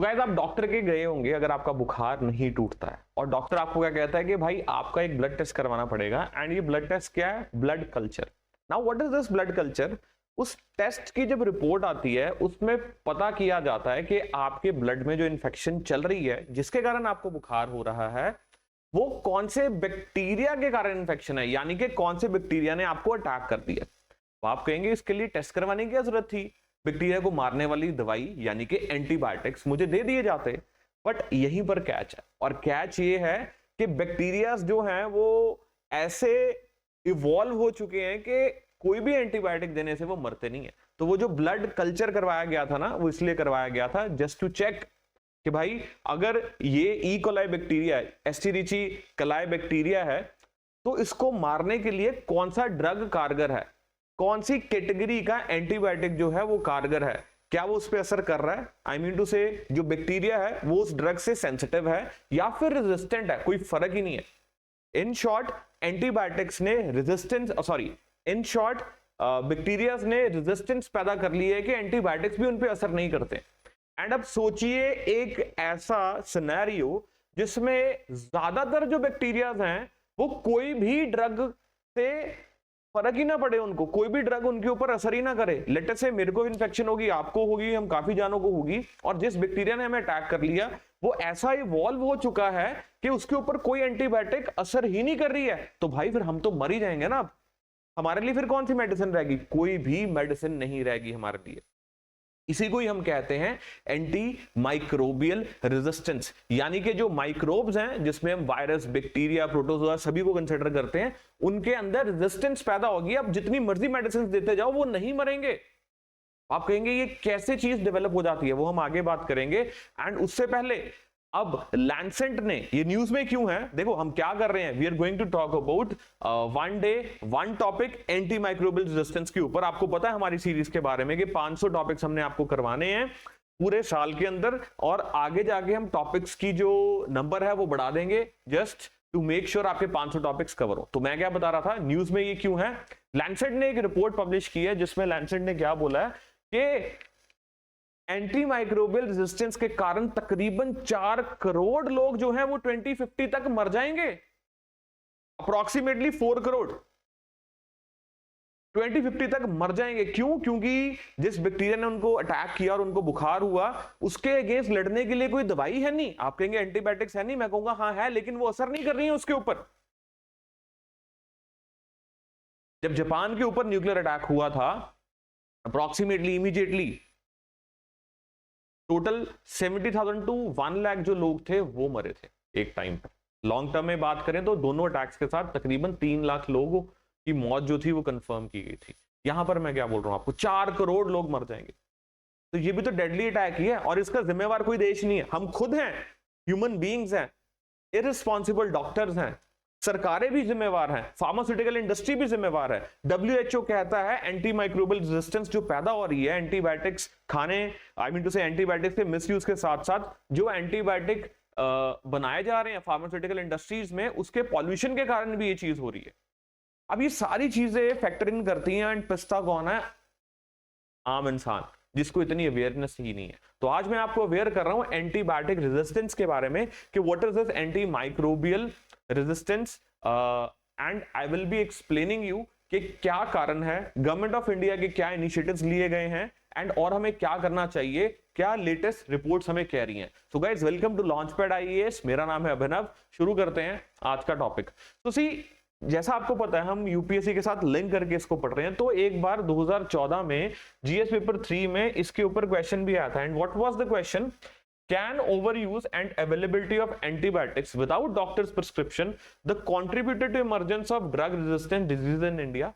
Guys आप doctor के गए होंगे अगर आपका बुखार नहीं टूटता है और डॉक्टर आपको क्या कहता है कि भाई आपका एक ब्लड टेस्ट करवाना पड़ेगा एंड ये ब्लड टेस्ट क्या है? Blood culture. Now what is this blood culture? उस टेस्ट की जब रिपोर्ट आती है उसमें पता किया जाता है कि आपके ब्लड में जो इन्फेक्शन चल रही है जिसके कारण आपको बुखार हो रहा है वो कौन से बैक्टीरिया के कारण इन्फेक्शन है, यानी कि कौन से बैक्टीरिया ने आपको अटैक कर दिया। तो आप कहेंगे इसके लिए टेस्ट करवाने की क्या जरूरत थी, बैक्टीरिया को मारने वाली दवाई यानी कि एंटीबायोटिक्स मुझे दे दिए जाते। बट यहीं पर कैच है, और कैच ये है कि बैक्टीरिया जो हैं वो ऐसे इवॉल्व हो चुके हैं कि कोई भी एंटीबायोटिक देने से वो मरते नहीं है। तो वो जो ब्लड कल्चर करवाया गया था ना, वो इसलिए करवाया गया था जस्ट टू चेक कि भाई अगर ये ई कोलाई बैक्टीरिया है, एस्टेरिची कोलाई बैक्टीरिया है, तो इसको मारने के लिए कौन सा ड्रग कारगर है, कौन सी कैटेगरी का एंटीबायोटिक जो है वो कारगर है, क्या वो उस पर असर कर रहा है। आई मीन टू से जो बैक्टीरिया है वो उस ड्रग से सेंसिटिव है या फिर रेजिस्टेंट है, कोई फर्क ही नहीं है। इन शॉर्ट एंटीबायोटिक्स ने रेजिस्टेंस इन शॉर्ट बैक्टीरिया ने रेजिस्टेंस पैदा कर ली है कि एंटीबायोटिक्स भी उन पे असर नहीं करते। एंड अब सोचिए एक ऐसा सिनेरियो जिसमें ज्यादातर जो बैक्टीरियाज हैं वो कोई भी ड्रग से फर्क ही ना पड़े, उनको कोई भी ड्रग उनके ऊपर असर ही ना करे। लेटर से मेरे को इन्फेक्शन होगी, आपको होगी, हम काफी जानों को होगी, और जिस बैक्टीरिया ने हमें अटैक कर लिया वो ऐसा इवॉल्व हो चुका है कि उसके ऊपर कोई एंटीबायोटिक असर ही नहीं कर रही है। तो भाई फिर हम तो मर ही जाएंगे ना। अब हमारे लिए फिर कौन सी मेडिसिन रहेगी? कोई भी मेडिसिन नहीं रहेगी हमारे लिए। इसी को ही हम कहते हैं एंटी माइक्रोबियल रेजिस्टेंस, यानी कि जो माइक्रोब्स हैं जिसमें हम वायरस, बैक्टीरिया, प्रोटोजोआ सभी को कंसीडर करते हैं, उनके अंदर रेजिस्टेंस पैदा होगी। अब जितनी मर्जी मेडिसिन देते जाओ वो नहीं मरेंगे। आप कहेंगे ये कैसे चीज डेवलप हो जाती है, वो हम आगे बात करेंगे। एंड उससे पहले अब लैंसेट ने ये न्यूज में क्यों है, देखो हम क्या कर रहे हैं, we are going to talk about one day one topic anti microbial resistance के ऊपर। आपको पता है हमारी सीरीज के बारे में कि 500 टॉपिक्स हमने आपको करवाने हैं पूरे साल के अंदर, और आगे जाके हम टॉपिक्स की जो नंबर है वो बढ़ा देंगे जस्ट टू मेक श्योर आपके 500 टॉपिक्स कवर हो। तो मैं क्या बता रहा था, न्यूज में ये क्यों है, लैंसेट ने एक रिपोर्ट पब्लिश की है जिसमें लैंसेट ने क्या बोला है कि एंटी माइक्रोबियल रेजिस्टेंस के कारण तकरीबन 4 करोड़ लोग जो हैं वो 2050 तक मर जाएंगे। अप्रोक्सीमेटली 4 करोड़ 2050 तक मर जाएंगे। क्यों? क्योंकि जिस बैक्टीरिया ने उनको अटैक किया और उनको बुखार हुआ उसके अगेंस्ट लड़ने के लिए कोई दवाई है नहीं। आप कहेंगे एंटीबायोटिक्स है नहीं, मैं कहूंगा हाँ है, लेकिन वो असर नहीं कर रही है उसके ऊपर। जब जापान के ऊपर न्यूक्लियर अटैक हुआ था, approximately immediately total 70,000 to 1 lakh जो लोग थे वो मरे थे एक टाइम पर। लॉन्ग टर्म में बात करें तो दोनों अटैक्स के साथ तकरीबन 3 लाख लोगों की मौत जो थी वो कंफर्म की गई थी। यहां पर मैं क्या बोल रहा हूं आपको, 4 करोड़ लोग मर जाएंगे। तो ये भी तो डेडली अटैक ही है, और इसका जिम्मेवार कोई देश नहीं है, हम खुद हैं, ह्यूमन बीइंग्स हैं, इररिस्पॉन्सिबल डॉक्टर्स हैं, सरकारें भी जिम्मेवार हैं, फार्मास्यूटिकल इंडस्ट्री भी जिम्मेवार है। WHO कहता है एंटी माइक्रोबियल रेजिस्टेंस जो पैदा हो रही है एंटीबायोटिक्स खाने, आई मीन टू से एंटीबायोटिक्स के मिसयूज के साथ साथ जो एंटीबायोटिक बनाए जा रहे हैं फार्मास्यूटिकल इंडस्ट्रीज में, उसके पॉल्यूशन के कारण भी ये चीज हो रही है। अब ये सारी चीजें फैक्टर इन करती हैं, एंड पिस्ता कौन है? आम इंसान, जिसको इतनी अवेयरनेस ही नहीं है। तो आज मैं आपको अवेयर कर रहा हूं एंटीबायोटिक रेजिस्टेंस के बारे में कि what is this anti microbial resistance, and I will be explaining you कि क्या कारण है, गवर्नमेंट ऑफ इंडिया के क्या इनिशिएटिव्स लिए गए हैं, एंड और हमें क्या करना चाहिए, क्या लेटेस्ट रिपोर्ट्स हमें कह रही हैं। So guys welcome to Launchpad IAS, मेरा नाम है अभिनव। शुरू करते हैं आज का टॉपिक। तो सी जैसा आपको पता है हम यूपीएससी के साथ लिंक करके इसको पढ़ रहे हैं, तो एक बार 2014 में जीएस पेपर 3 में इसके ऊपर क्वेश्चन भी आया था। And what was the question? Can overuse and availability of antibiotics without doctor's prescription the contributed to emergence of drug resistant disease in India?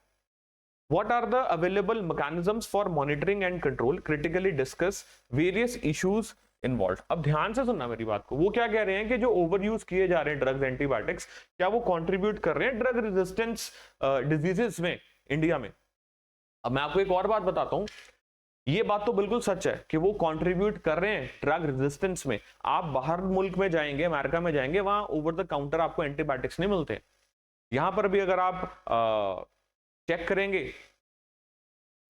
What are the available mechanisms for monitoring and control? Critically discuss various issues involved. अब ध्यान से सुनना मेरी बात को। वो क्या कह रहे हैं कि जो ओवर यूज किए जा रहे हैं ड्रग्स, एंटीबायोटिक्स, क्या वो कंट्रीब्यूट कर रहे हैं ड्रग रेजिस्टेंस डिजीजेस में इंडिया में? अब मैं आपको एक और बात बताता हूं, ये बात तो बिल्कुल सच है कि वो कंट्रीब्यूट कर रहे हैं ड्रग रेजिस्टेंस में। आप बाहर मुल्क में जाएंगे, अमेरिका में जाएंगे, वहां ओवर द काउंटर आपको एंटीबायोटिक्स नहीं मिलते। यहां पर भी अगर आप चेक करेंगे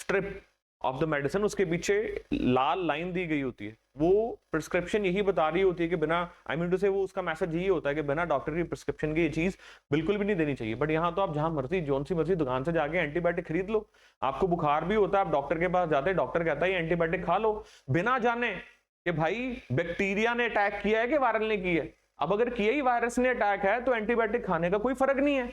स्ट्रिप ऑफ द मेडिसिन, उसके पीछे लाल लाइन दी गई होती है, वो प्रिस्क्रिप्शन यही बता रही होती है कि बिना, आई मीन टू से वो उसका मैसेज यही होता है कि बिना डॉक्टर की प्रिस्क्रिप्शन की ये चीज बिल्कुल भी नहीं देनी चाहिए। बट यहाँ तो आप जहां मर्जी जोन सी मर्जी दुकान से जाके एंटीबायोटिक खरीद लो, आपको बुखार भी होता है, आप डॉक्टर के पास जाते हैं, डॉक्टर कहता है एंटीबायोटिक खा लो, बिना जाने कि भाई बैक्टीरिया ने अटैक किया है कि वायरल ने किया है। अब अगर किया ही वायरस ने अटैक है तो एंटीबायोटिक खाने का कोई फर्क नहीं है,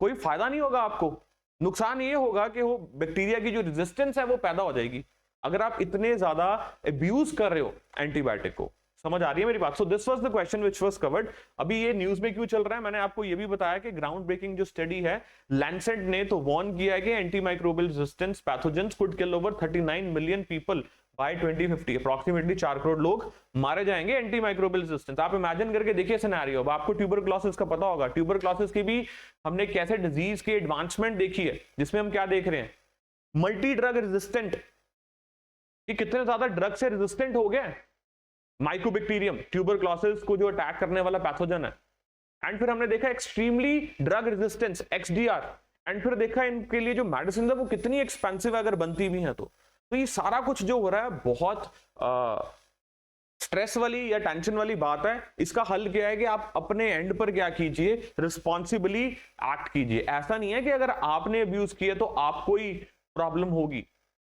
कोई फायदा नहीं होगा आपको, नुकसान ये होगा कि वो बैक्टीरिया की जो रेजिस्टेंस है वो पैदा हो जाएगी अगर आप इतने ज्यादा अब्यूज कर रहे हो एंटीबायोटिक को। समझ आ रही है मेरी बात? So this was the question which was covered. अभी ये न्यूज में क्यों चल रहा है, मैंने आपको ये भी बताया कि ग्राउंड ब्रेकिंग जो स्टडी है, लैंसेट ने तो वार्न किया है कि antimicrobial resistance pathogens could kill over 39 million people by 2050। Approximately 4 crore लोग मारे जाएंगे एंटीमाइक्रोबियल रेजिस्टेंस। आप इमेजिन करके देखिए सिनेरियो। अब आपको ट्यूबरक्लोसिस का पता होगा, ट्यूबरक्लोसिस की भी हमने कैसे डिजीज की एडवांसमेंट देखी है, जिसमें हम क्या देख रहे हैं, मल्टी ड्रग रेजिस्टेंट, कि कितने ज्यादा ड्रग से रेजिस्टेंट हो गए माइकोबैक्टीरियम, ट्यूबरक्लोसिस को जो अटैक करने वाला पैथोजन है। एंड फिर हमने देखा extremely drug resistance XDR, and फिर देखा इनके लिए जो मेडिसिन है वो कितनी एक्सपेंसिव है अगर बनती भी है तो ये सारा कुछ जो हो रहा है बहुत स्ट्रेस वाली या टेंशन वाली बात है। इसका हल क्या है कि आप अपने एंड पर क्या कीजिए, रिस्पॉन्सिबली एक्ट कीजिए। ऐसा नहीं है कि अगर आपने अब्यूज किया तो आपको ही प्रॉब्लम होगी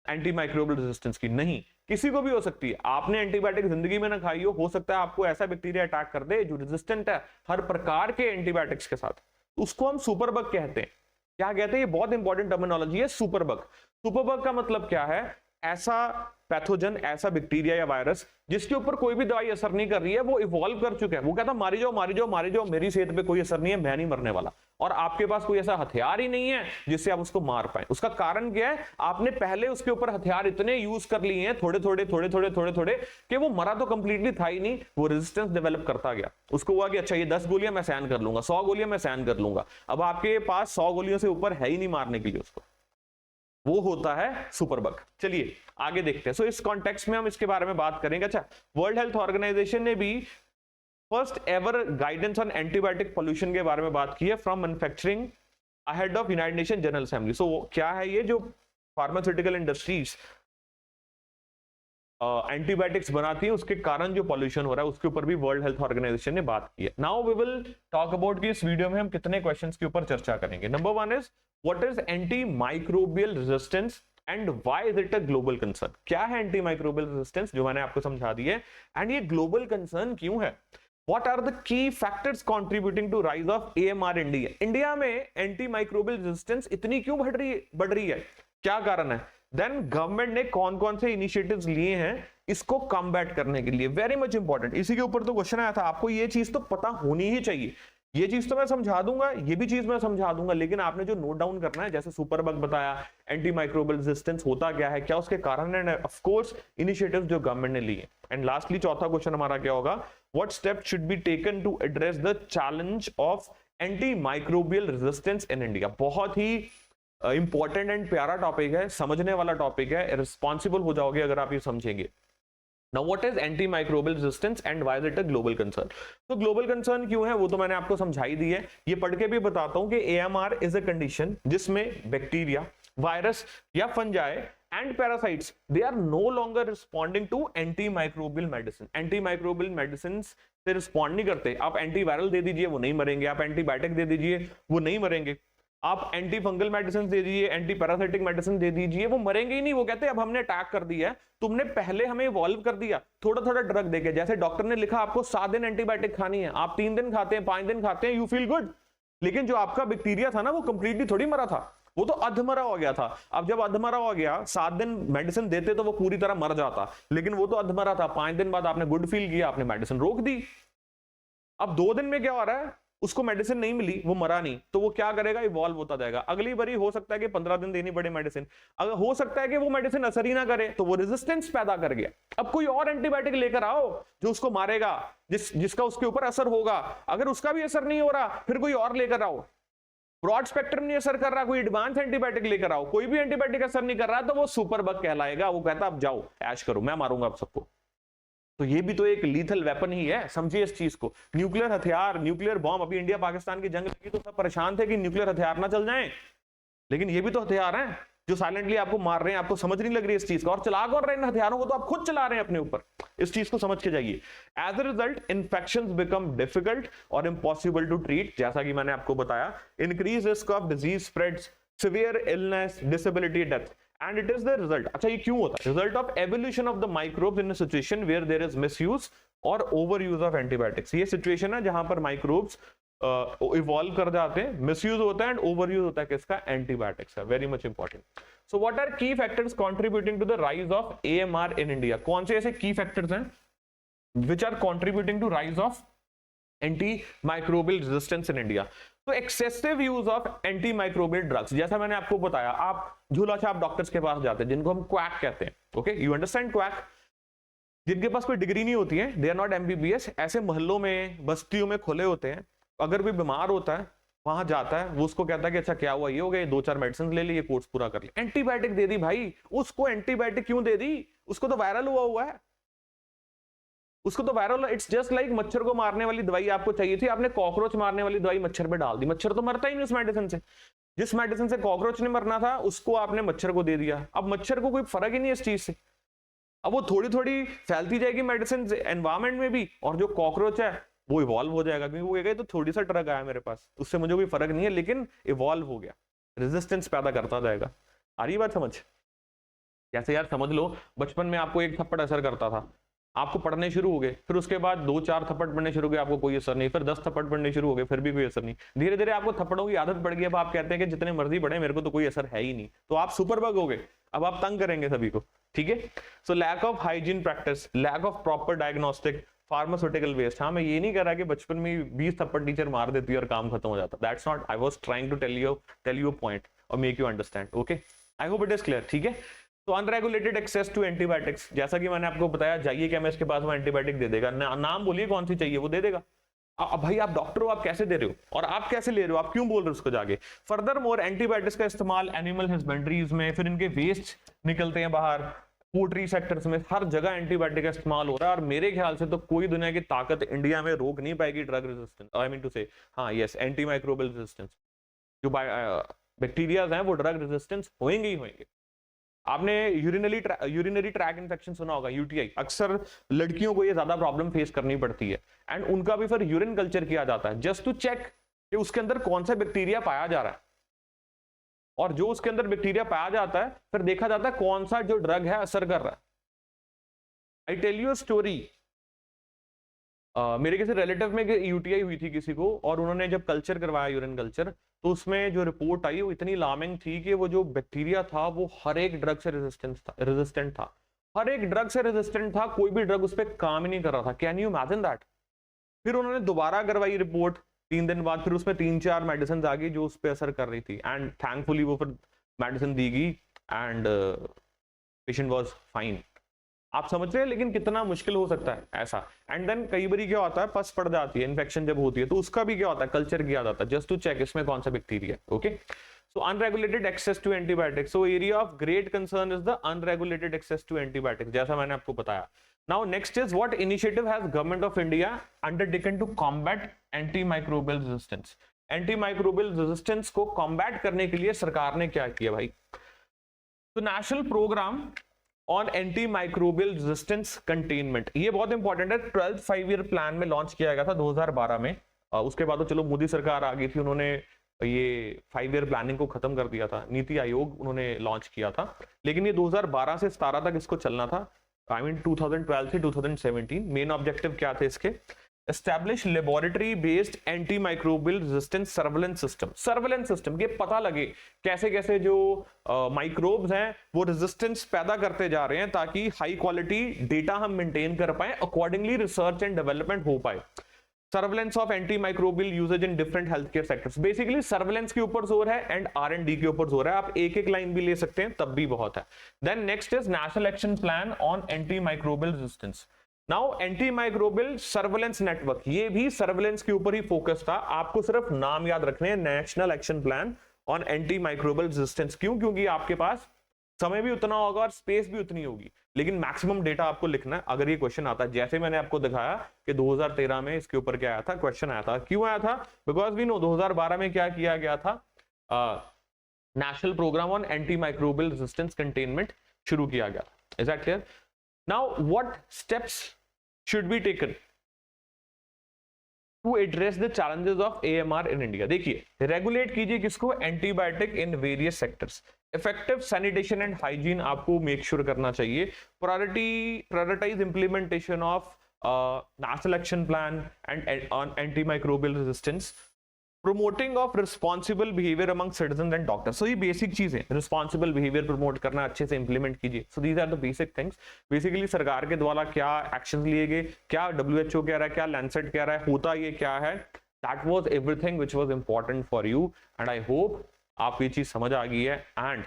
एंटीमाइक्रोबियल रेजिस्टेंस की, नहीं, किसी को भी हो सकती है। आपने एंटीबायोटिक जिंदगी में ना खाई हो सकता है आपको ऐसा बैक्टीरिया अटैक कर दे जो रेजिस्टेंट है हर प्रकार के एंटीबायोटिक्स के साथ, उसको हम सुपरबग कहते हैं। क्या कहते हैं, ये बहुत इंपॉर्टेंट टर्मिनोलॉजी है, सुपरबग। सुपरबग का मतलब क्या है, ऐसा पैथोजन, ऐसा बैक्टीरिया या वायरस जिसके ऊपर कोई भी दवाई असर नहीं कर रही है, वो इवॉल्व कर चुका है, वो कहता मारी जाओ मारी जाओ मारी जाओ, मेरी सेहत पे कोई असर नहीं है, मैं नहीं मरने वाला, और आपके पास कोई ऐसा हथियार ही नहीं है जिससे आप उसको मार पाए। उसका कारण क्या है, आपने पहले उसके ऊपर हथियार इतने यूज कर लिए हैं, थोड़े थोड़े थोड़े थोड़े थोड़े थोड़े, कि वो मरा तो कंप्लीटली था ही नहीं, वो रेजिस्टेंस डेवलप करता गया। उसको हुआ कि अच्छा ये 10 गोलियां मैं सहन कर लूंगा, 100 गोलियां मैं सहन कर लूंगा। अब आपके पास 100 गोलियों से ऊपर है ही नहीं मारने के लिए उसको, वो होता है सुपरबग। चलिए आगे देखते हैं। सो इस कॉन्टेक्स्ट में हम इसके बारे में बात करेंगे। अच्छा, वर्ल्ड हेल्थ ऑर्गेनाइजेशन ने भी first ever guidance on antibiotic pollution के बारे में बात की है, from manufacturing ahead of United Nation General Assembly. So क्या है ये, जो फार्मास्यूटिकल इंडस्ट्रीज एंटीबायोटिक्स बनाती है उसके कारण जो पॉल्यूशन हो रहा है उसके ऊपर भी वर्ल्ड हेल्थ ऑर्गेनाइजेशन ने बात की है। Now we will talk about कि इस वीडियो में हम कितने क्वेश्चंस के ऊपर चर्चा करेंगे। Number 1 is what is antimicrobial resistance and why is it a global concern. क्या है एंटीमाइक्रोबियल रेजिस्टेंस, जो मैंने आपको समझा दी है, एंड ये ग्लोबल कंसर्न क्यों है। What are the key factors contributing to rise of AMR India? India में एंटीमाइक्रोबियल रेजिस्टेंस इतनी क्यों बढ़ रही है, क्या कारण है। देन गवर्नमेंट ने कौन कौन से इनिशिएटिव्स लिए हैं इसको कॉम्बैट करने के लिए, वेरी मच इंपॉर्टेंट। इसी के ऊपर तो क्वेश्चन आया था, आपको ये चीज तो पता होनी ही चाहिए। ये चीज तो मैं समझा दूंगा, ये भी चीज मैं समझा दूंगा, लेकिन आपने जो नोट डाउन करना है, जैसे सुपरबग बताया, एंटीमाइक्रोबियल रेजिस्टेंस होता क्या है, क्या उसके कारण है, ऑफ कोर्स इनिशिएटिव्स जो गवर्नमेंट ने लिए। एंड लास्टली चौथा क्वेश्चन हमारा क्या होगा, what step should be taken to address the challenge of antimicrobial resistance in India. बहुत ही इंपॉर्टेंट एंड प्यारा टॉपिक है, समझने वाला टॉपिक है, रिस्पॉन्सिबल हो जाओगे अगर आप ये समझेंगे। Now what is antimicrobial resistance and why is it a global concern? तो global concern क्यों है वो तो मैंने आपको समझाई दी है, ये पढ़ के भी बताता हूं कि AMR is a condition जिसमें बैक्टीरिया, वायरस या fungi and parasites they are no longer responding to antimicrobial medicine. Antimicrobial medicines से रिस्पॉन्ड नहीं करते। आप एंटीवायरल दे दीजिए वो नहीं मरेंगे, आप एंटीबायोटिक दे दीजिए वो नहीं मरेंगे, आप एंटी फंगल मेडिसिन दे दीजिए, एंटी पैरासिटिक मेडिसिन दे दीजिए, वो मरेंगे ही नहीं। वो कहते हैं अब हमने अटैक कर दिया है, तुमने पहले हमें इवॉल्व कर दिया थोड़ा थोड़ा ड्रग देके, जैसे डॉक्टर ने लिखा आपको 7 दिन एंटीबायोटिक खानी है, आप 3 दिन खाते हैं, 5 दिन खाते हैं, यू फील गुड, लेकिन जो आपका बैक्टीरिया था ना वो कंप्लीटली थोड़ी मरा था, वो तो अधमरा हो गया था। अब जब अधमरा हो गया, 7 दिन मेडिसिन देते तो वो पूरी तरह मर जाता, लेकिन वो तो अधमरा था, 5 दिन बाद आपने गुड फील किया, आपने मेडिसिन रोक दी। अब 2 दिन में क्या हो रहा है, उसको मेडिसिन नहीं मिली, वो मरा नहीं, तो वो क्या करेगा, इवॉल्व होता जाएगा। अगली बारी हो सकता है कि 15 दिन देनी पड़े मेडिसिन, अगर हो सकता है कि वो मेडिसिन असर ही ना करे, तो वो रेजिस्टेंस पैदा कर गया। अब कोई और एंटीबायोटिक लेकर आओ जो उसको मारेगा, जिसका उसके ऊपर असर होगा। अगर उसका भी असर नहीं हो रहा, फिर कोई और लेकर आओ। ब्रॉड स्पेक्ट्रम नहीं असर कर रहा, कोई एडवांस एंटीबायोटिक लेकर आओ। कोई भी एंटीबायोटिक असर नहीं कर रहा, तो वो सुपरबग कहलाएगा। वो कहता अब जाओ ऐश करो, मैं मारूंगा आप सबको। तो ये भी तो एक लीथल वेपन ही है, समझिए इस चीज को। न्यूक्लियर हथियार, न्यूक्लियर बॉम्ब, अभी इंडिया पाकिस्तान की जंग लगी तो सब परेशान थे कि न्यूक्लियर हथियार ना चल जाएं, लेकिन ये भी तो हथियार हैं। जो साइलेंटली आपको मार रहे हैं, आपको समझ नहीं लग रही इस चीज का, और चला कौन रहे हैं हथियारों को, तो आप खुद चला रहे हैं अपने ऊपर। इस चीज को समझ के जाइए। As a result infections become difficult और इम्पॉसिबल टू ट्रीट, जैसा कि मैंने आपको बताया। Increase risk of disease spreads, severe illness, disability, death, and it is the result. अच्छा, ये क्यों होता है? Result of evolution of the microbes in a situation where there is misuse और ओवर यूज ऑफ एंटीबायोटिक्स। ये situation है जहां पर माइक्रोब्स इवॉल्व कर जाते हैं, मिसयूज होता है एंड ओवर यूज होता है किसका? एंटीबायोटिक्स का। Very much important. So what are key factors contributing to the rise of AMR in India? कौन से ऐसे की फैक्टर्स हैं which are contributing to rise of anti microbial resistance in India? तो excessive use of anti microbial drugs, जैसा मैंने आपको बताया, आप झूला छाप डॉक्टर्स के पास जाते हैं जिनको हम क्वैक कहते हैं। Okay, you understand quack? जिनके पास कोई डिग्री नहीं होती है, दे आर नॉट एमबीबीएस, ऐसे मोहल्लों में, बस्तियों में खुले होते हैं। अगर कोई बीमार होता है, वहां जाता है, वो उसको कहता है कि अच्छा क्या हुआ, ये हो गया, 2-4 मेडिसिन ले ली, ये कोर्स पूरा कर लिया। एंटीबायोटिक दे दी भाई। उसको एंटीबायोटिक क्यों दे दी? उसको तो वायरल हुआ है, उसको तो वायरल। इट्स जस्ट लाइक मच्छर को मारने वाली दवाई आपको चाहिए थी, आपने कॉकरोच मारने वाली दवाई मच्छर पे डाल दी। मच्छर तो मरता ही नहीं उस मेडिसिन से। जिस मेडिसिन से कॉकरोच ने मरना था, उसको आपने मच्छर को दे दिया। अब मच्छर को कोई फर्क ही नहीं है इस चीज से। अब वो थोड़ी थोड़ी फैलती जाएगी मेडिसिन एनवायरमेंट में भी, और जो कॉकरोच है वो इवॉल्व हो जाएगा, क्योंकि वो कहेगा तो थोड़ी सा ड्रग आया मेरे पास, उससे मुझे कोई फर्क नहीं है, लेकिन इवॉल्व हो गया, रेजिस्टेंस पैदा करता जाएगा। आ रही बात समझ? जैसे यार समझ लो, बचपन में आपको एक थप्पड़ असर करता था, आपको पढ़ने शुरू हो गए, फिर उसके बाद 2-4 थप्पड़ पढ़ने शुरू हो गए, आपको कोई असर नहीं, फिर 10 थप्पड़ पढ़ने शुरू हो गए, फिर भी कोई असर नहीं। धीरे धीरे आपको थप्पड़ों की आदत पड़ गई। अब आप कहते हैं कि जितने मर्जी पढ़े, मेरे को तो कोई असर है ही नहीं, तो आप सुपर बग हो गए। अब आप तंग करेंगे सभी को, ठीक है? So lack of hygiene practice, lack of proper diagnostic, pharmaceutical waste. हाँ, मैं ये नहीं कह रहा कि बचपन में 20 थप्पड़ टीचर मार देती है और काम खत्म हो जाता। That's not, I was trying to tell you point और make you understand. Okay, I hope it is clear, ठीक है? तो अनरेगुलेटेड एक्सेस टू एंटीबायोटिक्स, जैसा कि मैंने आपको बताया, जाइए केमिस्ट के पास, वो एंटीबायोटिक दे देगा। नाम बोलिए कौन सी चाहिए, वो दे देगा। अब भाई आप डॉक्टर हो, आप कैसे दे रहे हो और आप कैसे ले रहे हो, आप क्यों बोल रहे हो उसको जाके? फर्दर मोर एंटीबायोटिक्स का इस्तेमाल एनिमल हस्बेंड्रीज में, फिर इनके वेस्ट निकलते हैं बाहर, पोल्ट्री सेक्टर्स में, हर जगह एंटीबायोटिक का इस्तेमाल हो रहा है। और मेरे ख्याल से तो कोई दुनिया की ताकत इंडिया में रोक नहीं पाएगी drug resistance, I mean to say, हाँ यस, एंटी माइक्रोबियल रेजिस्टेंस। जो बैक्टीरियाज हैं वो ड्रग रेजिस्टेंस होंगे ही होंगे। आपने यूरिनरी ट्रैक इन्फेक्शन सुना होगा, यूटीआई। अक्सर लड़कियों को ये ज्यादा प्रॉब्लम फेस करनी पड़ती है, एंड उनका भी फिर यूरिन कल्चर किया जाता है जस्ट टू चेक कि उसके अंदर कौन सा बैक्टीरिया पाया जा रहा है, और जो उसके अंदर बैक्टीरिया पाया जाता है फिर देखा जाता है कौन सा जो ड्रग है असर कर रहा है। आई टेल यू स्टोरी, मेरे किसी रिलेटिव में यूटीआई हुई थी किसी को, और उन्होंने जब कल्चर करवाया, यूरिन कल्चर, तो उसमें जो रिपोर्ट आई वो इतनी अलार्मिंग थी कि वो जो बैक्टीरिया था वो हर एक ड्रग से रेजिस्टेंट था, हर एक ड्रग से रेजिस्टेंट था, कोई भी ड्रग उस पर काम ही नहीं कर रहा था। Can you imagine that? फिर उन्होंने दोबारा करवाई रिपोर्ट 3 दिन बाद, फिर उसमें 3-4 मेडिसिन आ गई जो उस पर असर कर रही थी, एंड थैंकफुली वो फिर मेडिसिन दी गई एंड पेशेंट वाज फाइन। आप समझ रहे हैं? लेकिन कितना मुश्किल हो सकता है ऐसा। एंड देन कई बार क्या होता है, पस पड़ जाती है, इन्फेक्शन जब होती है, तो उसका भी क्या होता है, कल्चर किया जाता है जस्ट टू चेक इसमें कौन सा bacteria. Okay, so unregulated access to antibiotics, so area of great concern is the unregulated access to antibiotics, जैसा मैंने आपको बताया। Now next is what initiative has government of India undertaken to combat antimicrobial resistance? Antimicrobial resistance को combat करने के लिए सरकार ने क्या किया भाई? तो national programme on anti microbial resistance containment, ये बहुत इंपॉर्टेंट है। 12th 5 ईयर प्लान में लॉन्च किया गया था 2012 में। उसके बाद तो चलो मोदी सरकार आ गई थी, उन्होंने ये 5 ईयर प्लानिंग को खत्म कर दिया था, नीति आयोग उन्होंने लॉन्च किया था। लेकिन ये 2012 से 17 तक इसको चलना था, आई मीन 2012 से 2017। मेन ऑब्जेक्टिव क्या थे इसके? Establish laboratory based anti microbial resistance surveillance system. Surveillance system, ये पता लगे कैसे कैसे जो माइक्रोब्स हैं वो रेजिस्टेंस पैदा करते जा रहे हैं, ताकि हाई क्वालिटी डेटा हम मेंटेन कर पाए, अकॉर्डिंगली रिसर्च एंड डेवलपमेंट हो पाए। Surveillance of anti microbial usages in different health care sectors, basically surveillance के ऊपर जोर है एंड R&D के ऊपर जोर है। आप एक एक लाइन भी ले सकते हैं तब भी बहुत है। Then next is national action plan on anti microbial resistance. Now anti microbial surveillance network, ये भी सर्वेलेंस के ऊपर ही फोकस था। आपको सिर्फ नाम याद रखने हैं, national action plan on anti microbial resistance. क्यों? क्योंकि आपके पास समय भी उतना होगा और स्पेस भी उतनी होगी, लेकिन मैक्सिमम डेटा आपको लिखना है अगर ये क्वेश्चन आता है। जैसे मैंने आपको दिखाया कि 2013 में इसके ऊपर क्या आया था, क्वेश्चन आया था। क्यों आया था? बिकॉज वी नो 2012 में क्या किया गया था, national programme on anti microbial resistance containment शुरू किया गया। Is that clear? Now what steps should be taken to address the challenges of AMR in India? देखिए, रेगुलेट कीजिए किसको? Antibiotic in various sectors. Effective sanitation and hygiene आपको make sure करना चाहिए। Prioritize implementation of national action plan and on antimicrobial resistance. Promoting of responsible behaviour among citizen and doctors. So ये basic चीज है, responsible behaviour promote करना, अच्छे से implement कीजिए। So these are the basic things. Basically सरकार के द्वारा क्या एक्शन लिए गए, क्या WHO कह रहा है, क्या लैंसेट कह रहा है, होता ये क्या है, that was everything which was important for you. And I hope आपको ये चीज समझ आ गई है एंड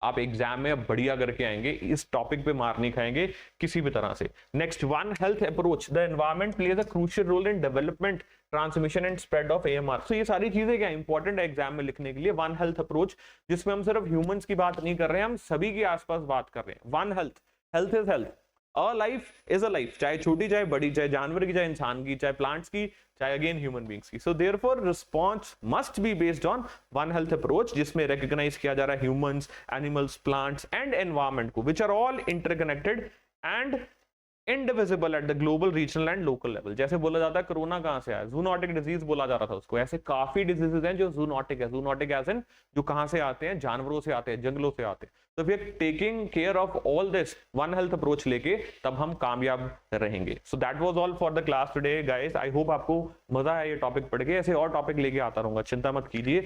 आप एग्जाम में अब बढ़िया करके आएंगे, इस टॉपिक पे मार नहीं खाएंगे किसी भी तरह से। Next, one health approach. The environment plays a crucial role in development, transmission and spread of AMR। सो ये सारी चीजें क्या इंपॉर्टेंट है एग्जाम में लिखने के लिए। वन हेल्थ अप्रोच, जिसमें हम सिर्फ ह्यूमंस की बात नहीं कर रहे हैं, हम सभी के आसपास बात कर रहे हैं। One health, health is health, a life is a life, चाहे छोटी चाहे बड़ी, चाहे जानवर की चाहे इंसान की, चाहे प्लांट्स की चाहे अगेन ह्यूमन बींग्स की। So therefore response must be based on one health approach, जिसमें रिकॉग्नाइज किया जा रहा है humans, animals, plants and environment को, which are all interconnected and indivisible at the global, regional and local level. जैसे बोला जाता है कोरोना कहां से आया, जूनोटिक डिजीज बोला जा रहा था उसको, ऐसे काफी डिजीजेस हैं जो जूनोटिक है। जूनोटिक एज इन जो कहां से आते हैं, जानवरों से आते हैं, जंगलों से आते हैं। तो we are taking care of all this one health approach लेके, तब हम कामयाब रहेंगे। So that was all for the class today guys. I hope आपको मजा आया ये टॉपिक पढ़ के, ऐसे और टॉपिक लेके आता रहूंगा, चिंता मत कीजिए।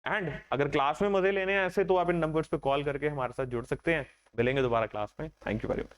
एंड अगर क्लास में मजे लेने हैं ऐसे, तो आप इन नंबर्स पे कॉल करके हमारे साथ जुड़ सकते हैं। मिलेंगे दोबारा क्लास में। Thank you very much.